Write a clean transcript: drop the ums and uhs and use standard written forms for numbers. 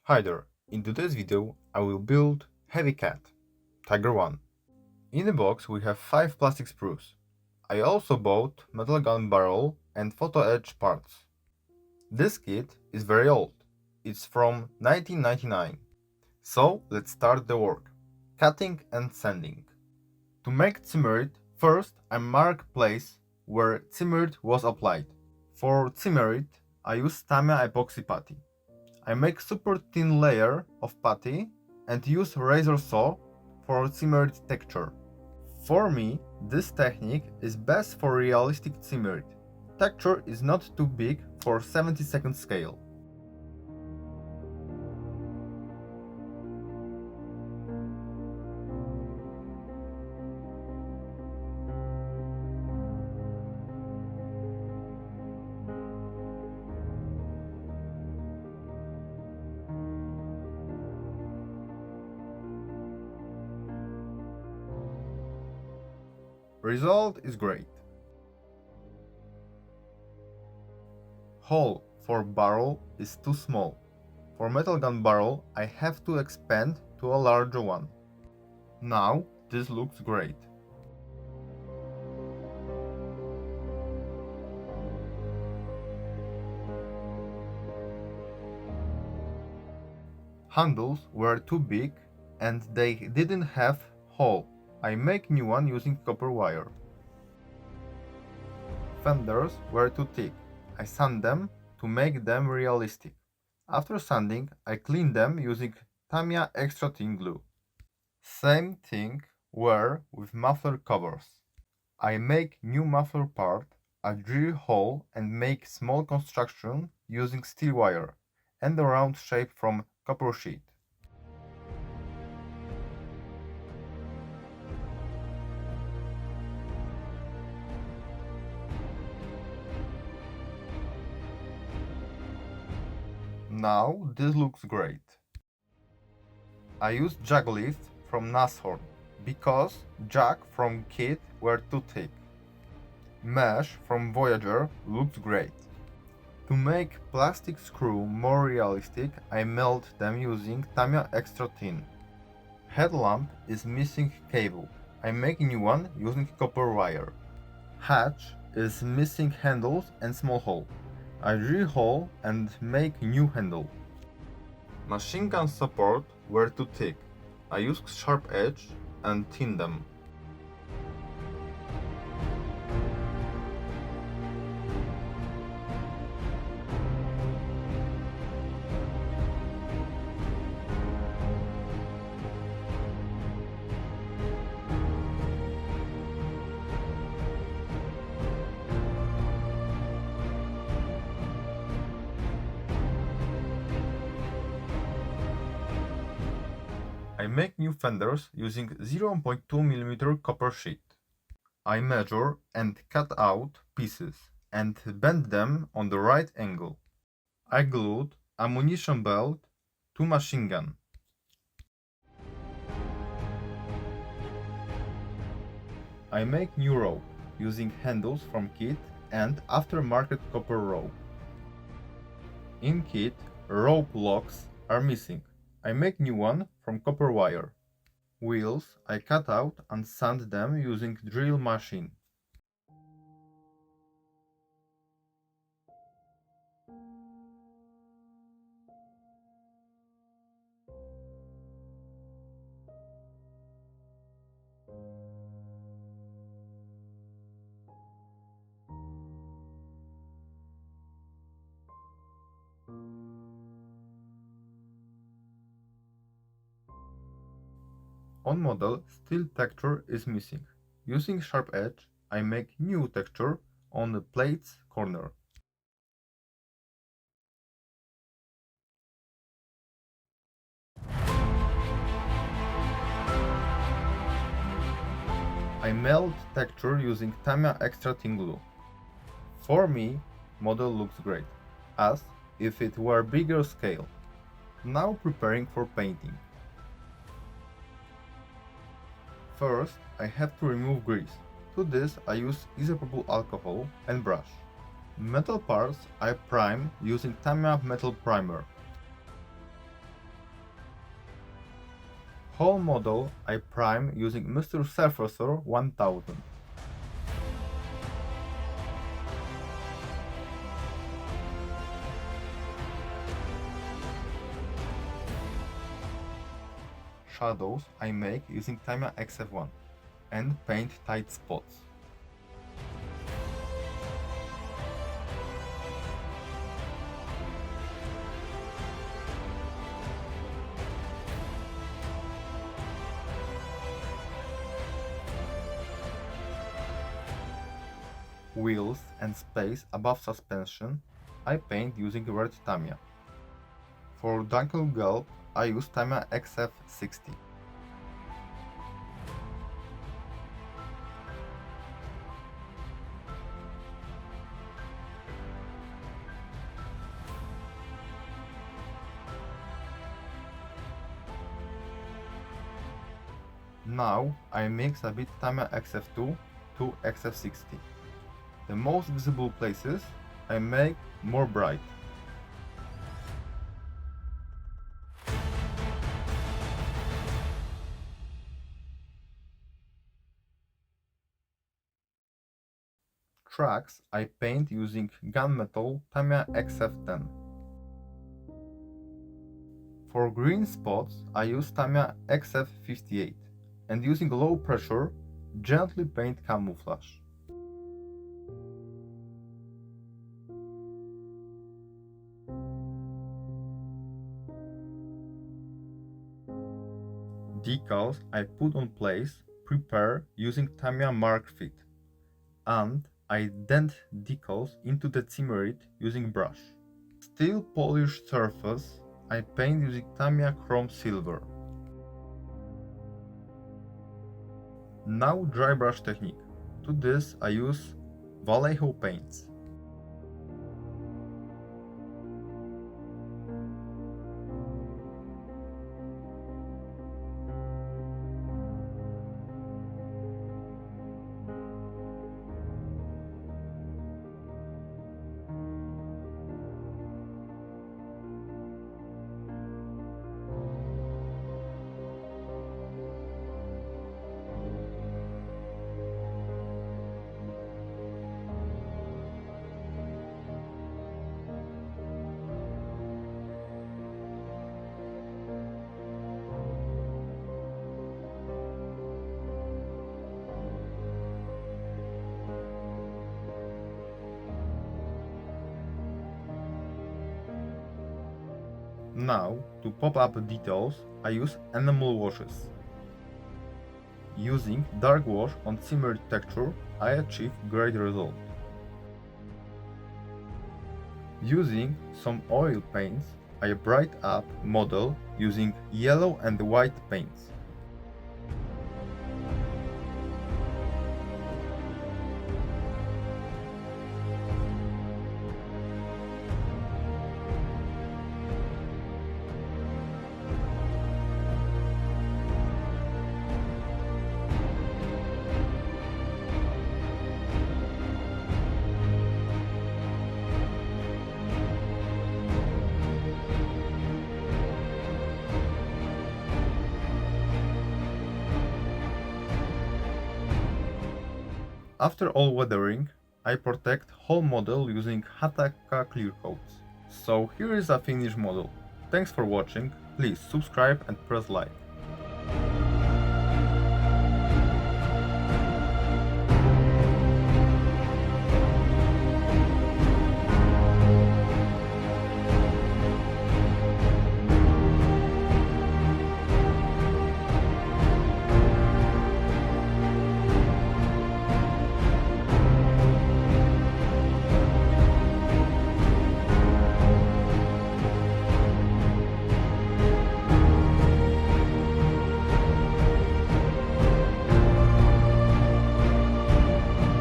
Hi there, in today's video I will build Heavy Cat, Tiger 1. In the box we have 5 plastic sprues. I also bought metal gun barrel and photo etch parts. This kit is very old, it's from 1999. So let's start the work, cutting and sanding. To make Zimmerit, first I mark place where Zimmerit was applied. For Zimmerit I use Tamiya epoxy putty. I make super thin layer of putty and use razor saw for Zimmerit texture. For me, this technique is best for realistic Zimmerit. Texture is not too big for 70-second scale. Result is great. Hole for barrel is too small. For metal gun barrel I have to expand to a larger one. Now this looks great. Handles were too big and they didn't have hole. I make new one using copper wire. Fenders were too thick. I sand them to make them realistic. After sanding, I clean them using Tamiya extra thin glue. Same thing were with muffler covers. I make new muffler part, I drill hole and make small construction using steel wire and a round shape from copper sheet. Now this looks great. I used jack lift from Nashorn because jack from kit were too thick. Mesh from Voyager looks great. To make plastic screw more realistic, I melt them using Tamiya extra thin. Headlamp is missing cable. I make new one using copper wire. Hatch is missing handles and small hole. I drill hole and make new handle. Machine gun support were too thick. I used sharp edge and thin them. I make new fenders using 0.2 mm copper sheet. I measure and cut out pieces and bend them on the right angle. I glued ammunition belt to machine gun. I make new rope using handles from kit and aftermarket copper rope. In kit, rope locks are missing. I make new one from copper wire. Wheels I cut out and sand them using drill machine. On model, steel texture is missing. Using sharp edge, I make new texture on the plate's corner. I melt texture using Tamiya extra thin glue. For me, model looks great, as if it were bigger scale. Now preparing for painting. First, I have to remove grease. To this I use isopropyl alcohol and brush. Metal parts I prime using Tamiya metal primer. Whole model I prime using Mr. Surfacer 1000. Shadows I make using Tamiya XF1 and paint tight spots. Wheels and space above suspension I paint using red Tamiya. For Dunkel Gulp I use Tamiya XF60. Now I mix a bit Tamiya XF2 to XF60. The most visible places I make more bright. Tracks I paint using gunmetal Tamiya XF10. For green spots I use Tamiya XF58 and using low pressure gently paint camouflage. Decals I put on place prepare using Tamiya Mark Fit, and I dent decals into the Zimmerit using brush. Steel polished surface I paint using Tamiya Chrome Silver. Now dry brush technique. To this I use Vallejo paints. Now, to pop up details, I use enamel washes. Using dark wash on Zimmerit texture, I achieve great result. Using some oil paints, I bright up model using yellow and white paints. After all weathering, I protect whole model using Hataka clear coats. So here is a finished model. Thanks for watching, please subscribe and press like.